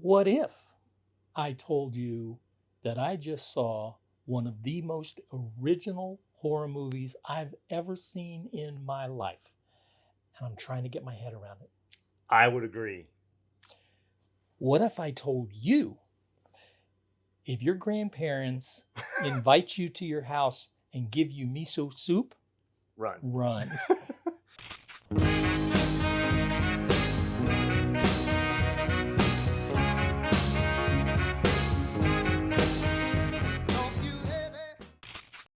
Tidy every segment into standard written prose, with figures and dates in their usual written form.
What if I told you that I just saw one of the most original horror movies I've ever seen in my life? And I'm trying to get my head around it. I would agree. What if I told you if your grandparents invite you to your house and give you miso soup, Run. run.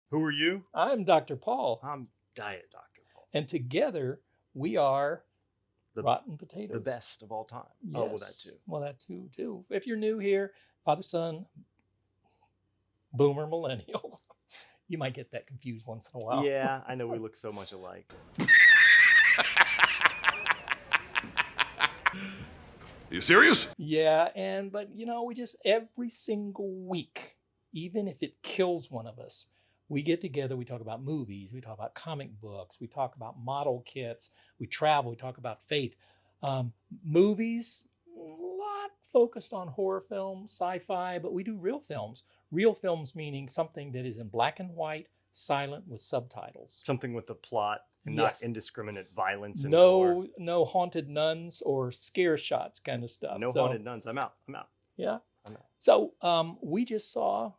Who are you? I'm Dr. Paul, I'm Diet Dr. Paul. and together we are The, Rotten Potatoes. the best of all time. Yes. Oh, well, that too. Well, that too. If you're new here, father, son, boomer, millennial, you might get that confused once in a while. Yeah, I know we look so much alike. You serious? Yeah, but we just every single week, even if it kills one of us, we get together, we talk about movies, we talk about comic books, we talk about model kits, we travel, we talk about faith. Movies, a lot focused on horror films, sci-fi, but we do real films. Real films meaning something that is in black and white, silent with subtitles. Something with a plot and Yes. not indiscriminate violence and gore. No haunted nuns or scare shots kind of stuff. No haunted nuns. I'm out. Yeah. I'm out. So we just saw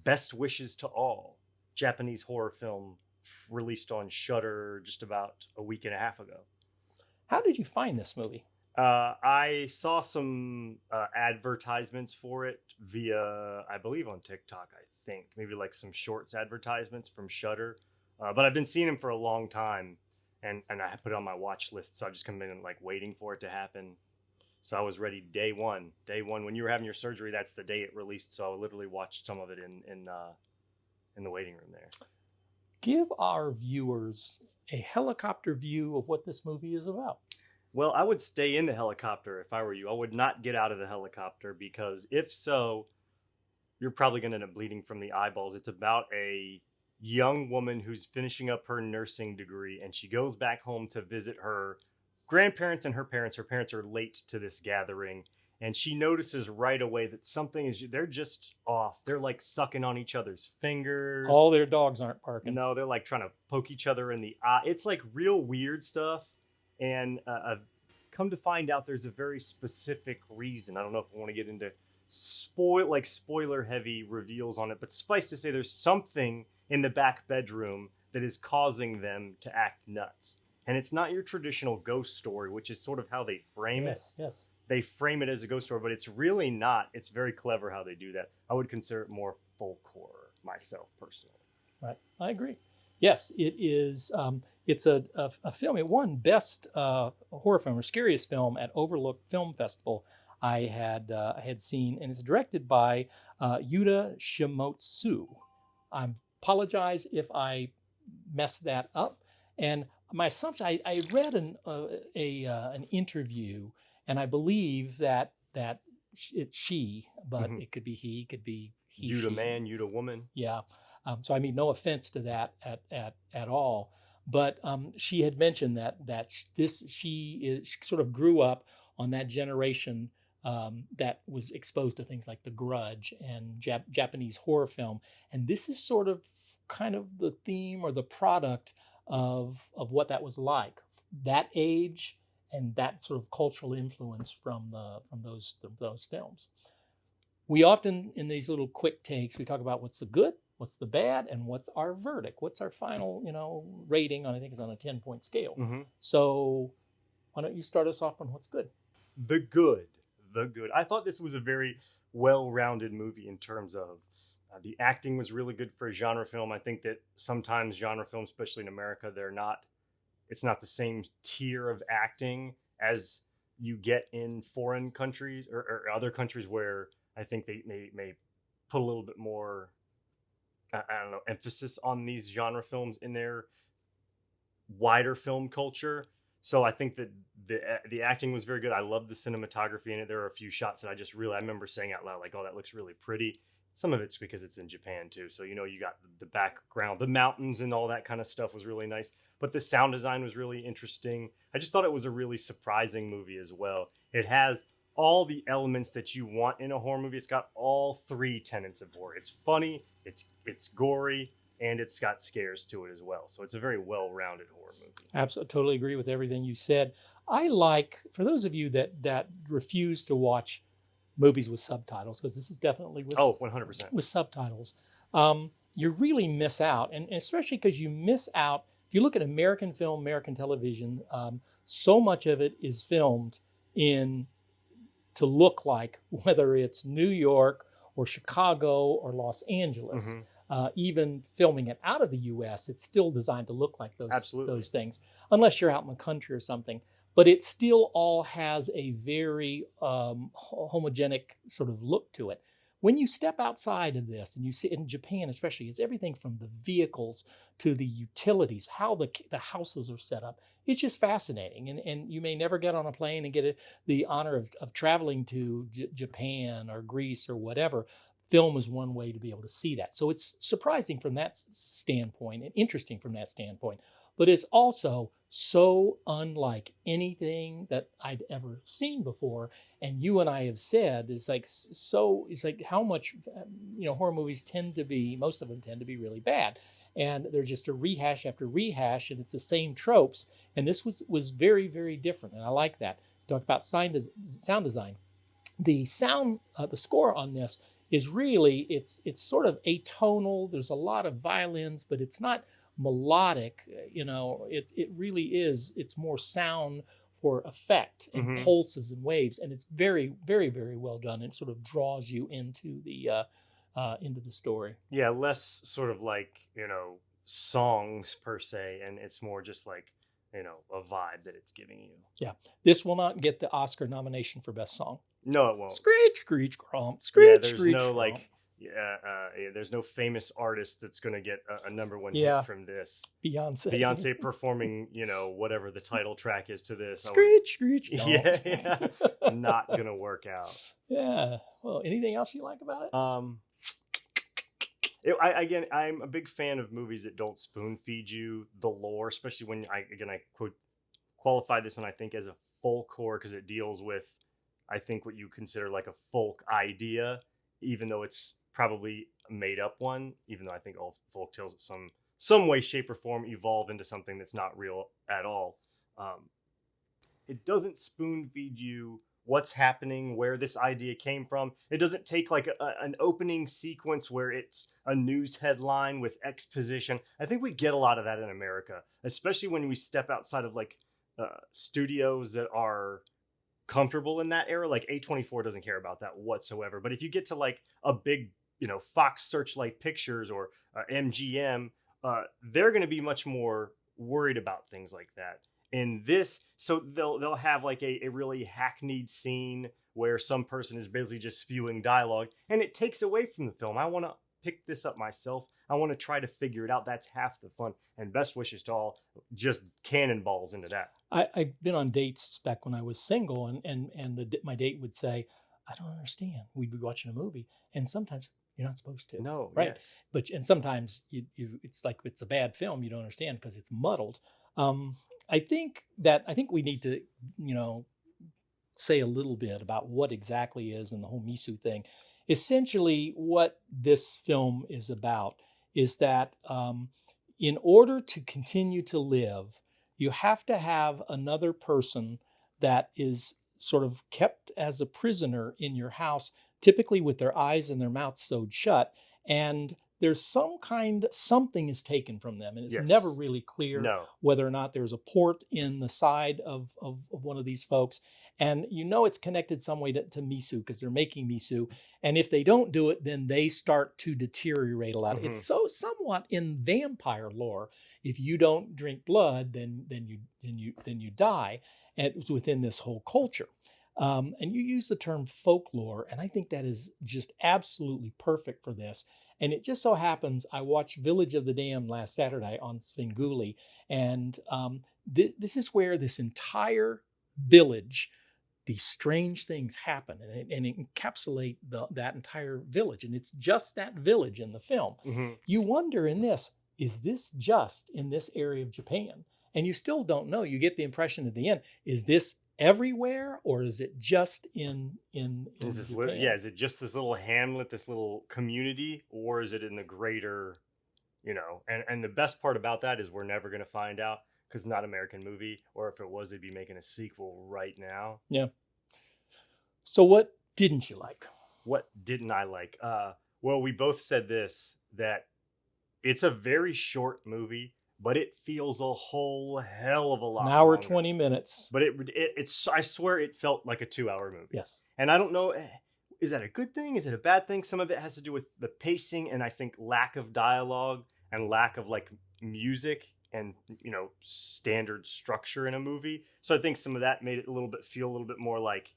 Best Wishes to All, Japanese horror film released on Shudder just about a week and a half ago. How did you find this movie? I saw some advertisements for it via, I believe, on TikTok. I think maybe like some shorts advertisements from Shudder, but I've been seeing them for a long time, and I put it on my watch list. So I've just come in like waiting for it to happen. So I was ready day one. When you were having your surgery, that's the day it released. So I literally watched some of it in the waiting room there. Give our viewers a helicopter view of what this movie is about. Well, I would stay in the helicopter if I were you. I would not get out of the helicopter, because if so, you're probably going to end up bleeding from the eyeballs. It's about a young woman who's finishing up her nursing degree, and she goes back home to visit her grandparents and her parents. Her parents are late to this gathering, and she notices right away that they're just off. They're like sucking on each other's fingers. All their dogs aren't barking. No, they're like trying to poke each other in the eye. It's like real weird stuff. And I've come to find out there's a very specific reason. I don't know if I want to get into spoiler heavy reveals on it, but suffice to say there's something in the back bedroom that is causing them to act nuts. And it's not your traditional ghost story, which is sort of how they frame it. Yes. They frame it as a ghost story, but it's really not. It's very clever how they do that. I would consider it more folk horror myself, personally. Right. I agree. Yes, it is. It's a film. It won Best Horror Film or Scariest Film at Overlook Film Festival. I had seen, and it's directed by Yuta Shimotsu. I apologize if I messed that up. And my assumption, I read an interview, and I believe that it's she, but it could be he, could be he. Yuta man, Yuta woman. Yeah. So I mean, no offense to that at all, but she had mentioned that she sort of grew up on that generation that was exposed to things like The Grudge and Japanese horror film, and this is sort of kind of the theme or the product of what that was like, that age and that sort of cultural influence from those films. We often, in these little quick takes, we talk about what's the good, what's the bad, and what's our verdict. What's our final, rating on? I think it's on a 10-point scale. Mm-hmm. So why don't you start us off on what's good? The good. I thought this was a very well-rounded movie in terms of the acting was really good for a genre film. I think that sometimes genre films, especially in America, it's not the same tier of acting as you get in foreign countries or other countries where I think they may put a little bit more, emphasis on these genre films in their wider film culture. So I think that the acting was very good. I love the cinematography in it. There are a few shots that I remember saying out loud, like, oh, that looks really pretty. Some of it's because it's in Japan too. So, you got the background, the mountains and all that kind of stuff was really nice. But the sound design was really interesting. I just thought it was a really surprising movie as well. It has all the elements that you want in a horror movie. It's got all three tenets of horror. It's funny, it's gory, and it's got scares to it as well. So it's a very well-rounded horror movie. Absolutely, totally agree with everything you said. I like, for those of you that refuse to watch movies with subtitles, because this is definitely with 100%. with subtitles, you really miss out, and especially because you miss out. If you look at American film, American television, so much of it is filmed in to look like, whether it's New York or Chicago or Los Angeles. Even filming it out of the U.S., it's still designed to look like those things, unless you're out in the country or something. But it still all has a very homogenic sort of look to it. When you step outside of this, and you see in Japan especially, it's everything from the vehicles to the utilities, how the houses are set up. It's just fascinating. And you may never get on a plane and get the honor of traveling to Japan or Greece or whatever. Film is one way to be able to see that. So it's surprising from that standpoint and interesting from that standpoint. But it's also so unlike anything that I'd ever seen before. And you and I have said it's like how much, horror movies tend to be, most of them tend to be really bad. And they're just a rehash after rehash, and it's the same tropes. And this was very, very different. And I like that. Talk about sound design. The score on this is really, it's sort of atonal. There's a lot of violins, but it's not melodic. It really is. It's more sound for effect and pulses and waves, and it's very, very, very well done. It sort of draws you into the story. Yeah, less sort of like songs per se, and it's more just like a vibe that it's giving you. Yeah, this will not get the Oscar nomination for best song. No, it won't. Screech, screech, crump. Screech, there's screech, no crump. There's no famous artist that's going to get a number one Yeah. hit from this. Beyonce performing, whatever the title track is to this. Screech, screech. Yeah, not going to work out. Yeah. Well, anything else you like about it? I'm a big fan of movies that don't spoon feed you the lore, especially when I qualify this one, I think, as a folk horror, because it deals with, I think, what you consider like a folk idea, even though it's probably a made up one, even though I think all folk tales in some way, shape, or form evolve into something that's not real at all. It doesn't spoon feed you what's happening, where this idea came from. It doesn't take like an opening sequence where it's a news headline with exposition. I think we get a lot of that in America, especially when we step outside of like studios that are comfortable in that era. Like A24 doesn't care about that whatsoever. But if you get to like a big, Fox Searchlight Pictures or MGM, they're going to be much more worried about things like that. In this, so they'll have like a really hackneyed scene where some person is basically just spewing dialogue, and it takes away from the film. I want to pick this up myself. I want to try to figure it out. That's half the fun. And best wishes to all, just cannonballs into that. I've been on dates back when I was single, and my date would say, "I don't understand." We'd be watching a movie, and sometimes you're not supposed to. No, right? Yes. And sometimes it's like it's a bad film. You don't understand because it's muddled. I think we need to, say a little bit about what exactly is in the whole miso thing. Essentially, what this film is about is that in order to continue to live, you have to have another person that is sort of kept as a prisoner in your house, typically with their eyes and their mouths sewed shut. And there's something is taken from them. And it's never really clear whether or not there's a port in the side of one of these folks. And it's connected some way to miso, because they're making miso. And if they don't do it, then they start to deteriorate a lot. Mm-hmm. It's so somewhat in vampire lore. If you don't drink blood, then you die. And it was within this whole culture. And you use the term folklore, and I think that is just absolutely perfect for this. And it just so happens I watched Village of the Damned last Saturday on Svengoolie, and this is where this entire village, these strange things happen, and it encapsulate that entire village, and it's just that village in the film. Mm-hmm. You wonder is this just in this area of Japan? And you still don't know. You get the impression at the end, is this everywhere, or is it just in Japan? Is it just this little hamlet, this little community, or is it in the greater, and the best part about that is we're never going to find out because it's not an American movie, or if it was, they'd be making a sequel right now. Yeah. So what didn't you like? What didn't I like? Well, we both said this, that it's a very short movie, but it feels a whole hell of a An lot hour, longer. 20 minutes. But it's I swear it felt like a 2-hour movie. Yes. And I don't know, is that a good thing? Is it a bad thing? Some of it has to do with the pacing and I think lack of dialogue and lack of like music and standard structure in a movie. So I think some of that made it feel a little bit more like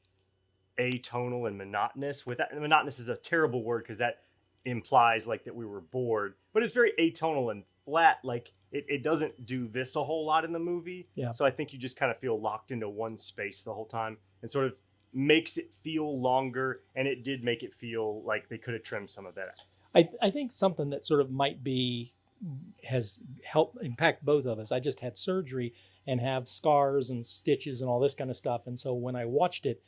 atonal and monotonous. With that, monotonous is a terrible word because that implies like that we were bored, but it's very atonal and flat. Like it doesn't do this a whole lot in the movie. Yeah. So I think you just kind of feel locked into one space the whole time, and sort of makes it feel longer. And it did make it feel like they could have trimmed some of that out. I think something that sort of has helped impact both of us. I just had surgery and have scars and stitches and all this kind of stuff. And so when I watched it,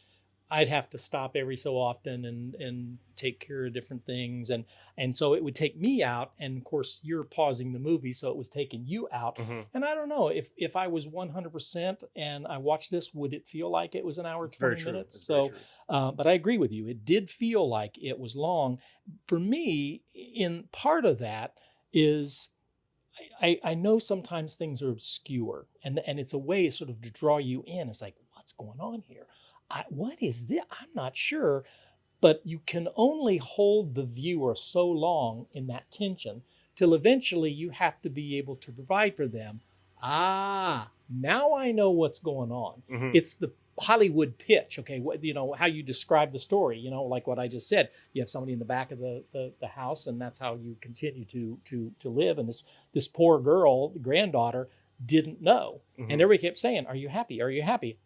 I'd have to stop every so often and take care of different things. And so it would take me out. And of course, you're pausing the movie, so it was taking you out. Mm-hmm. And I don't know, if I was 100% and I watched this, would it feel like it was an hour, 20 minutes? So, but I agree with you. It did feel like it was long. For me, in part of that is I know sometimes things are obscure and it's a way sort of to draw you in. It's like, what's going on here? What is this? I'm not sure, but you can only hold the viewer so long in that tension till eventually you have to be able to provide for them. Now I know what's going on. Mm-hmm. It's the Hollywood pitch. Okay, how you describe the story. Like what I just said. You have somebody in the back of the house, and that's how you continue to live. And this poor girl, the granddaughter, didn't know. Mm-hmm. And everybody kept saying, "Are you happy? Are you happy?"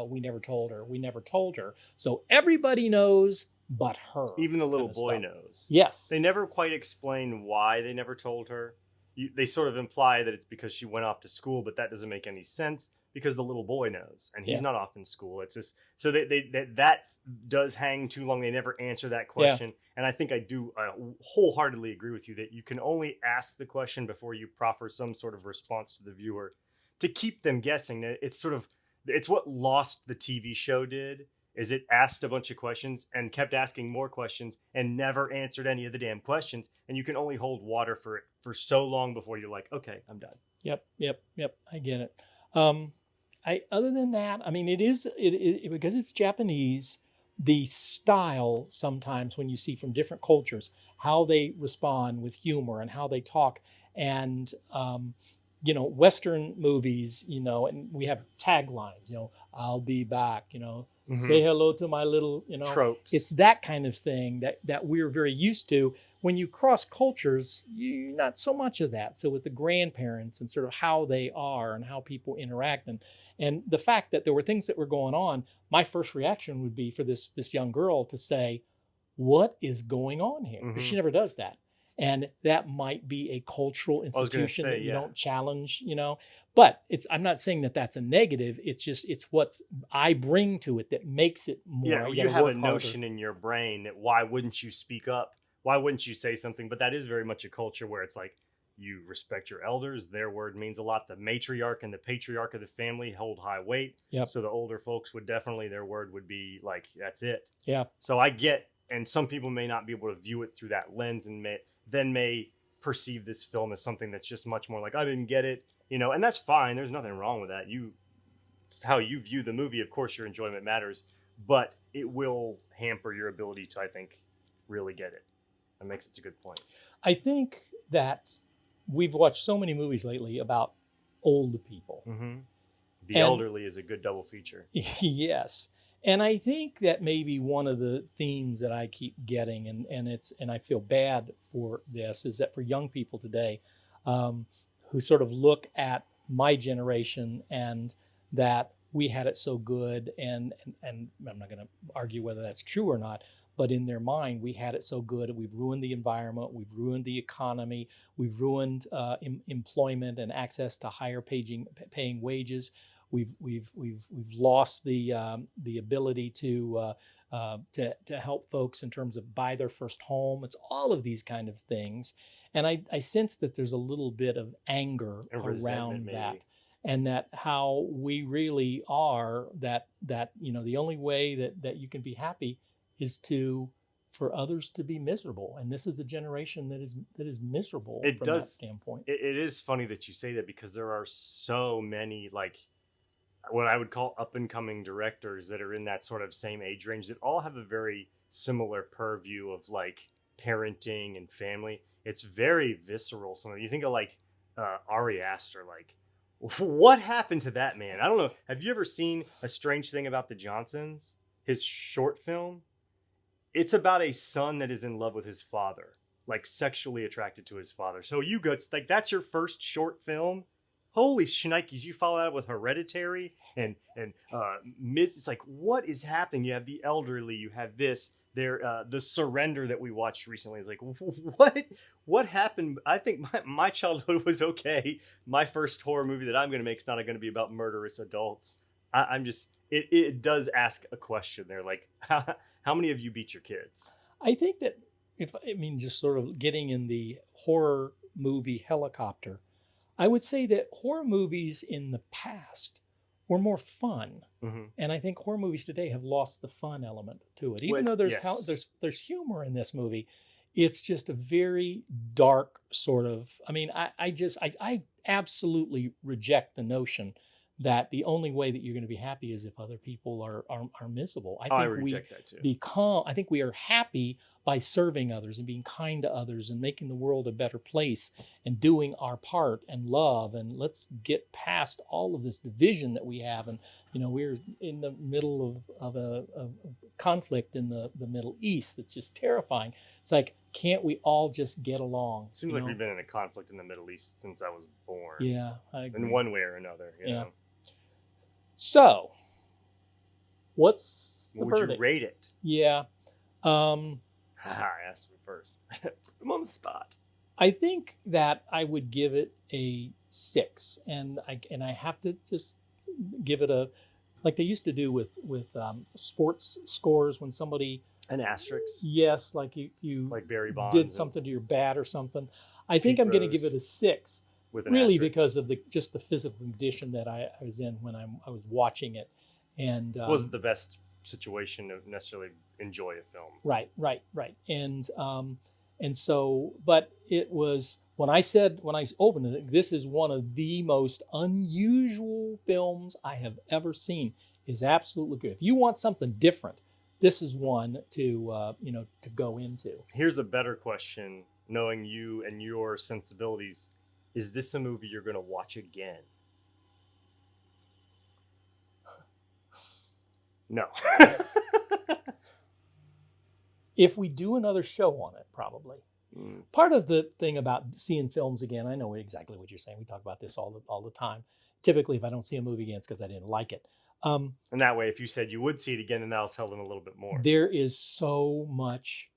We never told her. We never told her. So everybody knows but her. Even the little boy knows. Yes. They never quite explain why they never told her. They sort of imply that it's because she went off to school, but that doesn't make any sense because the little boy knows and he's not off in school. It's just so that does hang too long. They never answer that question. Yeah. And I think I wholeheartedly agree with you that you can only ask the question before you proffer some sort of response to the viewer to keep them guessing. It's what Lost, the TV show, did. Is it asked a bunch of questions and kept asking more questions and never answered any of the damn questions. And you can only hold water for it for so long before you're like, okay, I'm done. Yep. I get it. Other than that, I mean, it because it's Japanese, the style sometimes when you see from different cultures, how they respond with humor and how they talk and, Western movies, and we have taglines, I'll be back, mm-hmm. Say hello to my little, tropes. It's that kind of thing that we're very used to. When you cross cultures, you're not so much of that. So with the grandparents and sort of how they are and how people interact and the fact that there were things that were going on, my first reaction would be for this young girl to say, what is going on here? Mm-hmm. She never does that. And that might be a cultural institution that you don't challenge, But I'm not saying that that's a negative. It's what I bring to it that makes it more. Yeah, you have a notion in your brain that why wouldn't you speak up? Why wouldn't you say something? But that is very much a culture where it's like you respect your elders. Their word means a lot. The matriarch and the patriarch of the family hold high weight. Yep. So the older folks would definitely, their word would be like, that's it. Yeah. So I get, and some people may not be able to view it through that lens and may perceive this film as something that's just much more like, I didn't get it, and that's fine. There's nothing wrong with that. It's how you view the movie. Of course, your enjoyment matters, but it will hamper your ability to, I think, really get it. That makes it a good point. I think that we've watched so many movies lately about old people. Mm-hmm. The elderly is a good double feature. Yes. And I think that maybe one of the themes that I keep getting, and I feel bad for this, is that for young people today, who sort of look at my generation and that we had it so good, and I'm not going to argue whether that's true or not, but in their mind, we had it so good. We've ruined the environment, we've ruined the economy, we've ruined employment and access to higher paying wages. we've lost the ability to help folks in terms of buy their first home. It's all of these kind of things, and I sense that there's a little bit of anger And resentment, around maybe. that, and that how we really are that the only way that you can be happy is to for others to be miserable, and this is a generation that is miserable It from that does. standpoint. It is funny that you say that, because there are so many, like, what I would call up and coming directors that are in that sort of same age range that all have a very similar purview of like parenting and family. It's very visceral. Some of you think of like Ari Aster, like what happened to that man? I don't know. Have you ever seen A Strange Thing About the Johnsons? His short film. It's about a son that is in love with his father, like sexually attracted to his father. So you go, like, that's your first short film. Holy shnikes, you follow that with Hereditary and mid. It's like, what is happening? You have The Elderly, you have this. There, the Surrender that we watched recently is like, what happened? I think my childhood was okay. My first horror movie that I'm going to make is not going to be about murderous adults. I'm just, it does ask a question there, like, how many of you beat your kids? I think that just sort of getting in the horror movie helicopter, I would say that horror movies in the past were more fun. Mm-hmm. And I think horror movies today have lost the fun element to it. Even Well, though there's yes. there's humor in this movie, it's just a very dark sort of. I absolutely reject the notion that the only way that you're going to be happy is if other people are miserable. I reject that too. I think we are happy by serving others and being kind to others and making the world a better place and doing our part and love, and let's get past all of this division that we have. And we're in the middle of a conflict in the Middle East that's just terrifying. It's like, can't we all just get along? Seems like we've been in a conflict in the Middle East since I was born. Yeah, I agree. In one way or another. You know. So, what's the What would verdict? you rate it? Yeah. I asked you first. I'm on the spot. I think that I would give it a 6, and I have to just give it a, like they used to do with sports scores when somebody An asterisk. yes, like you Like Barry Bonds did something to your bat or something. I think I'm going to give it a 6, with an really asterisk. because of the physical condition that I was in when I was watching it, and wasn't the best situation to necessarily enjoy a film. Right. And so, but it was when I opened it, this is one of the most unusual films I have ever seen. Is absolutely good. If you want something different, this is one to to go into. Here's a better question, knowing you and your sensibilities. Is this a movie you're going to watch again? No. If we do another show on it, probably. Part of the thing about seeing films again, I know exactly what you're saying. We talk about this all the time. Typically, if I don't see a movie again, it's because I didn't like it. And that way, if you said you would see it again, then that'll tell them a little bit more. There is so much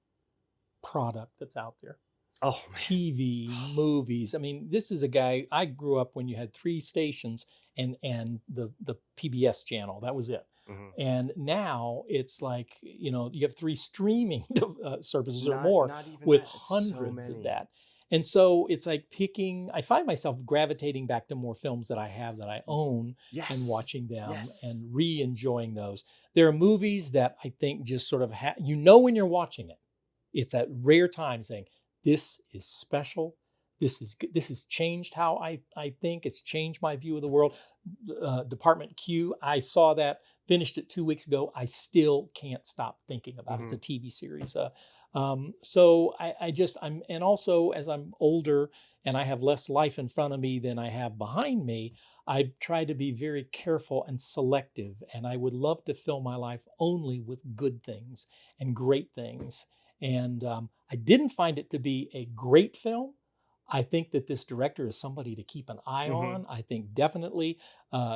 product that's out there. Oh, TV, movies. I mean, this is a guy, I grew up when you had 3 stations and the PBS channel. That was it. Mm-hmm. And now it's like, you have 3 streaming services or more with hundreds of that. And so it's like I find myself gravitating back to more films that I have that I own and watching them and re-enjoying those. There are movies that I think just sort of, when you're watching it, it's at rare time saying, this is special. This has changed how I think. It's changed my view of the world. Department Q, I saw that, finished it 2 weeks ago. I still can't stop thinking about it. It's a TV series. So I'm and also as I'm older and I have less life in front of me than I have behind me, I try to be very careful and selective. And I would love to fill my life only with good things and great things. And I didn't find it to be a great film. I think that this director is somebody to keep an eye on. I think definitely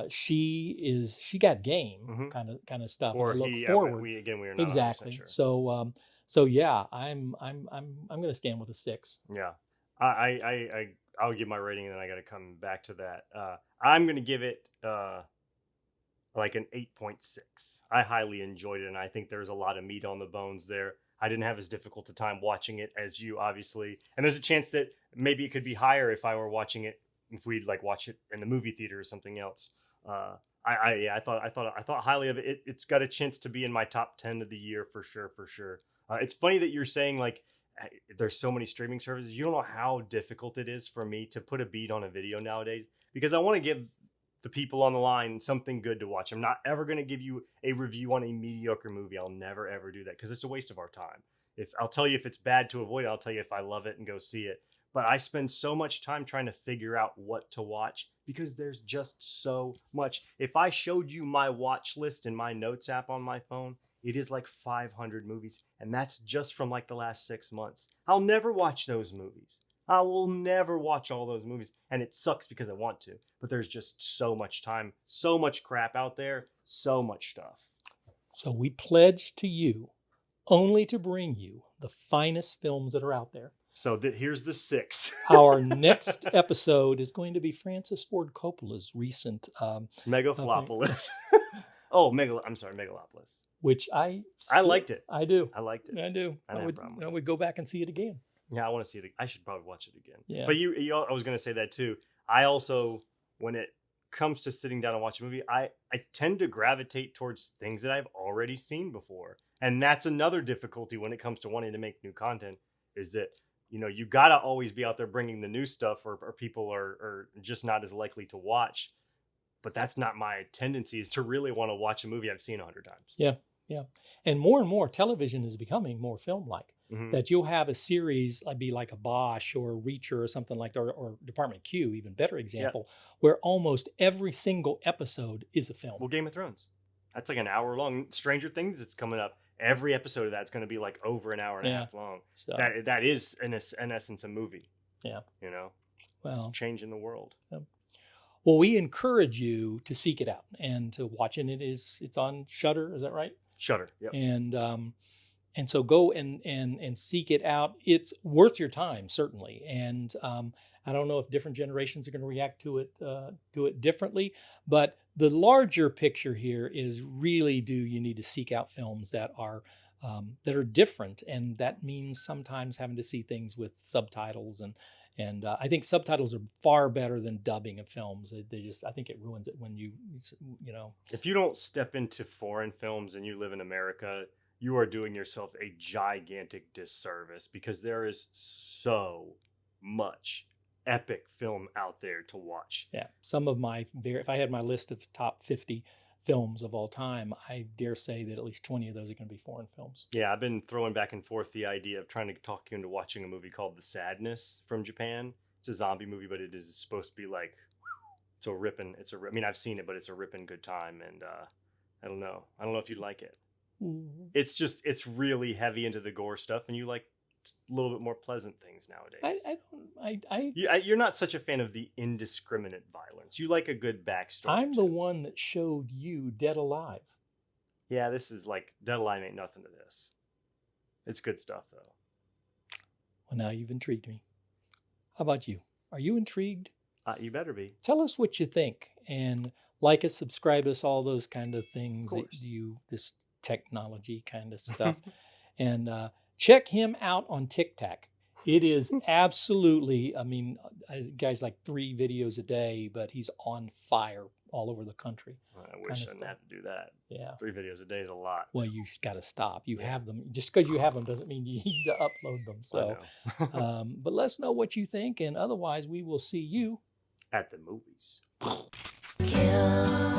she got game kind of stuff. Or and I look forward. We are not exactly. Sure. So yeah, I'm going to stand with a 6. Yeah, I'll give my rating and then I got to come back to that. I'm going to give it like an 8.6. I highly enjoyed it, and I think there's a lot of meat on the bones there. I didn't have as difficult a time watching it as you, obviously, and there's a chance that maybe it could be higher if I were watching it, if we'd like watch it in the movie theater or something else. I thought highly of it. It's got a chance to be in my top 10 of the year for sure, for sure. It's funny that you're saying like there's so many streaming services. You don't know how difficult it is for me to put a beat on a video nowadays because I want to give the people on the line something good to watch. I'm not ever going to give you a review on a mediocre movie. I'll never ever do that because it's a waste of our time. If I'll tell you if it's bad to avoid, I'll tell you if I love it and go see it. But I spend so much time trying to figure out what to watch because there's just so much. If I showed you my watch list in my notes app on my phone, it is like 500 movies. And that's just from like the last 6 months. I'll never watch those movies. I will never watch all those movies. And it sucks because I want to. But there's just so much time, so much crap out there, so much stuff. So we pledge to you only to bring you the finest films that are out there. So here's the 6th. Our next episode is going to be Francis Ford Coppola's recent Megalopolis. I'm sorry, Megalopolis. Which I liked it. I do. I liked it. I do. I would go back and see it again. Yeah, I want to see it. I should probably watch it again. Yeah. But I was going to say that too. I also, when it comes to sitting down and watching a movie, I tend to gravitate towards things that I've already seen before. And that's another difficulty when it comes to wanting to make new content is that, you got to always be out there bringing the new stuff or people are just not as likely to watch. But that's not my tendency is to really want to watch a movie I've seen 100 times. Yeah. Yeah. And more television is becoming more film-like. Mm-hmm. That you'll have a series, be like a Bosch or a Reacher or something like that, or Department Q, even better example, where almost every single episode is a film. Well, Game of Thrones. That's like an hour long. Stranger Things, it's coming up. Every episode of that's going to be like over an hour and a half long. So that is in essence a movie. Yeah. Well, it's changing the world. Yeah. Well, we encourage you to seek it out and to watch it. It's on Shudder, is that right? Shudder. Yep. And so go and seek it out. It's worth your time, certainly. And I don't know if different generations are going to react to it differently, but the larger picture here is really you need to seek out films that are different, and that means sometimes having to see things with subtitles and I think subtitles are far better than dubbing of films. I think it ruins it when you know. If you don't step into foreign films and you live in America, you are doing yourself a gigantic disservice because there is so much epic film out there to watch. Yeah. Some of if I had my list of top 50 films of all time, I dare say that at least 20 of those are going to be foreign films. Yeah, I've been throwing back and forth the idea of trying to talk you into watching a movie called The Sadness from Japan. It's a zombie movie, but it is supposed to be like, I mean, I've seen it, but it's a ripping good time. And I don't know if you'd like it. Mm-hmm. It's really heavy into the gore stuff, and you like a little bit more pleasant things nowadays. You're not such a fan of the indiscriminate violence. You like a good backstory. I'm the one that showed you Dead Alive. Yeah, this is like Dead Alive ain't nothing to this. It's good stuff though. Well, now you've intrigued me. How about you? Are you intrigued? You better be. Tell us what you think and like us, subscribe us, all those kind of things this technology kind of stuff. And check him out on TikTok. It is absolutely, guy's like 3 videos a day, but he's on fire all over the country. I wish I didn't have to do that. Yeah. 3 videos a day is a lot. Well, you got to stop. You have them. Just because you have them doesn't mean you need to upload them. So, but let us know what you think. And otherwise, we will see you at the movies. Kill.